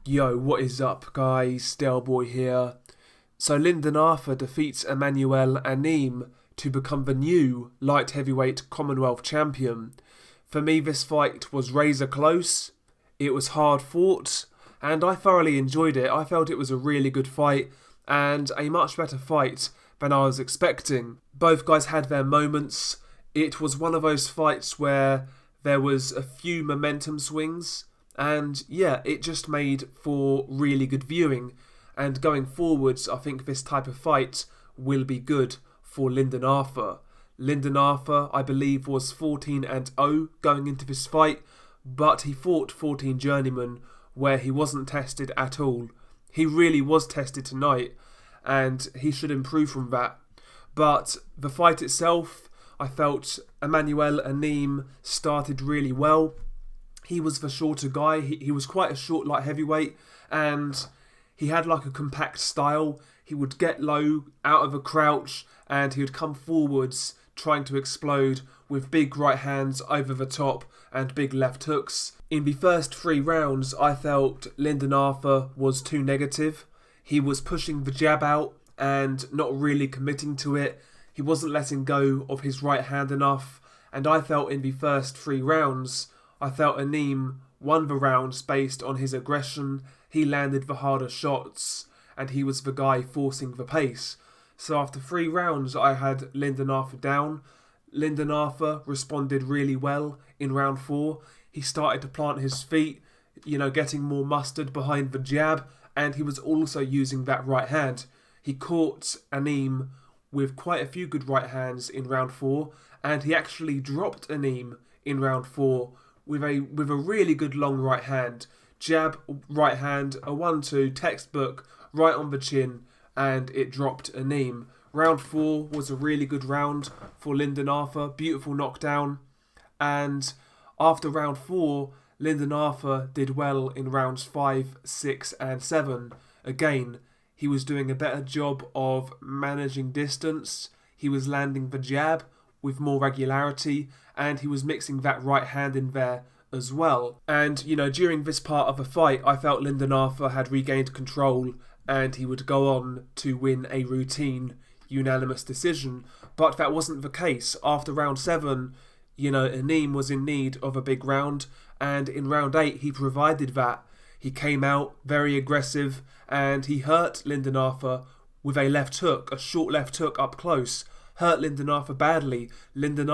Yo, what is up, guys? Staleboy here. So Lyndon defeats Emmanuel Anim to become the new light heavyweight Commonwealth champion. For me, this fight was razor close. It was hard fought, and I thoroughly enjoyed it. I felt it was a really good fight, and a much better fight than I was expecting. Both guys had their moments. It was one of those fights where there was a few momentum swings, and yeah, it just made for really good viewing. And going forwards, I think this type of fight will be good for Lyndon. Lyndon, I believe, was 14-0 going into this fight, but he fought 14 journeymen where he wasn't tested at all. He really was tested tonight, and he should improve from that. But the fight itself, I felt Emmanuel Anim started really well. He was the shorter guy. He was quite a short light heavyweight, and he had like a compact style. He would get low out of a crouch, and he would come forwards trying to explode with big right hands over the top and big left hooks. In the first 3 rounds, I felt Lyndon was too negative. He was pushing the jab out and not really committing to it. He wasn't letting go of his right hand enough, and I felt in the first 3 rounds, I felt Anim won the rounds based on his aggression. He landed the harder shots, and he was the guy forcing the pace. So after 3 rounds, I had Lyndon down. Lyndon responded really well in round 4. He started to plant his feet, getting more mustard behind the jab, and he was also using that right hand. He caught Anim with quite a few good right hands in round 4, and he actually dropped Anim in round 4 with a really good long right hand. Jab, right hand, a 1-2, textbook, right on the chin, and it dropped Anim. Round 4 was a really good round for Lyndon beautiful knockdown. And after round 4, Lyndon did well in rounds 5, 6 and 7. Again, he was doing a better job of managing distance. He was landing the jab with more regularity, and he was mixing that right hand in there as well. And, during this part of the fight, I felt Lyndon had regained control, and he would go on to win a routine unanimous decision. But that wasn't the case. After round 7, Anim was in need of a big round, and in round 8 he provided that. He came out very aggressive, and he hurt Lyndon with a left hook, a short left hook up close. Hurt Lyndon badly. Lyndon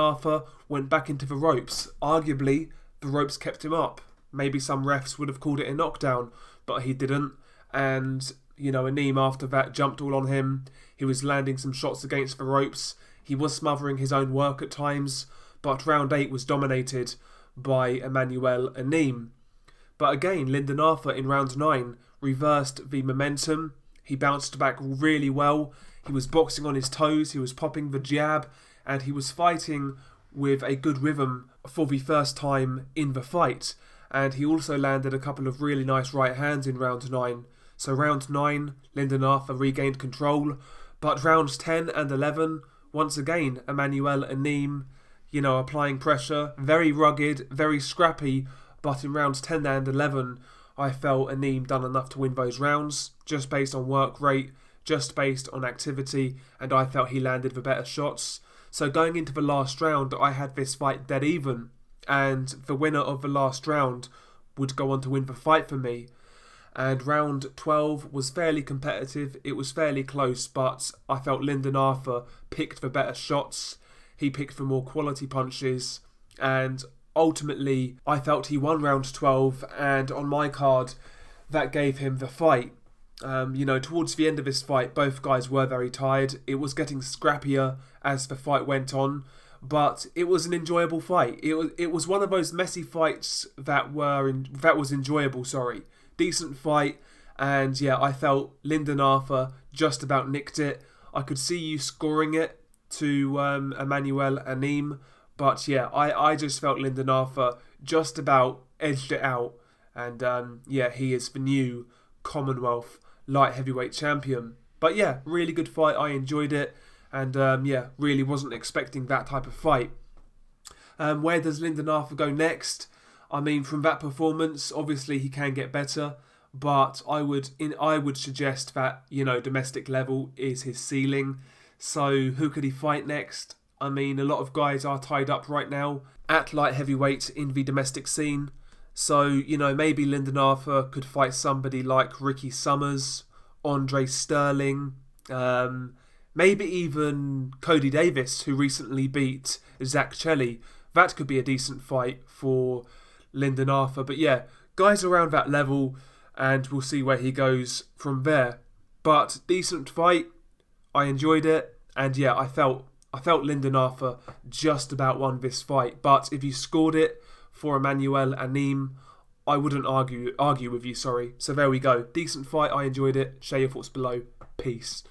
went back into the ropes. Arguably, the ropes kept him up. Maybe some refs would have called it a knockdown, but he didn't. And, Anim after that jumped all on him. He was landing some shots against the ropes. He was smothering his own work at times, but round 8 was dominated by Emmanuel Anim. But again, Lyndon in round 9 reversed the momentum. He bounced back really well. He was boxing on his toes, he was popping the jab, and he was fighting with a good rhythm for the first time in the fight. And he also landed a couple of really nice right hands in round 9. So round 9, Lyndon regained control. But rounds 10 and 11, once again, Emmanuel Anim, applying pressure. Very rugged, very scrappy. But in rounds 10 and 11, I felt Anim done enough to win those rounds, just based on work rate, just based on activity, and I felt he landed the better shots. So going into the last round, I had this fight dead even, and the winner of the last round would go on to win the fight for me. And round 12 was fairly competitive, it was fairly close, but I felt Lyndon picked the better shots, he picked the more quality punches, and ultimately I felt he won round 12, and on my card, that gave him the fight. Towards the end of this fight, both guys were very tired. It was getting scrappier as the fight went on, but it was an enjoyable fight. It was one of those messy fights that was enjoyable. Decent fight, and yeah, I felt Lyndon just about nicked it. I could see you scoring it to Emmanuel Anim, but yeah, I just felt Lyndon just about edged it out, and he is the new Commonwealth light heavyweight champion. But yeah, really good fight. I enjoyed it, and really wasn't expecting that type of fight. Where does Lyndon go next? I mean, from that performance, obviously he can get better, but I would suggest that, domestic level is his ceiling. So who could he fight next? I mean, a lot of guys are tied up right now at light heavyweight in the domestic scene. So, maybe Lyndon Arthur could fight somebody like Ricky Summers, Andre Sterling, maybe even Cody Davis, who recently beat Zach Chelly. That could be a decent fight for Lyndon Arthur. But yeah, guys around that level, and we'll see where he goes from there. But decent fight. I enjoyed it. And yeah, I felt Lyndon Arthur just about won this fight. But if you scored it for Emmanuel Anim, I wouldn't argue with you, sorry. So there we go. Decent fight. I enjoyed it. Share your thoughts below. Peace.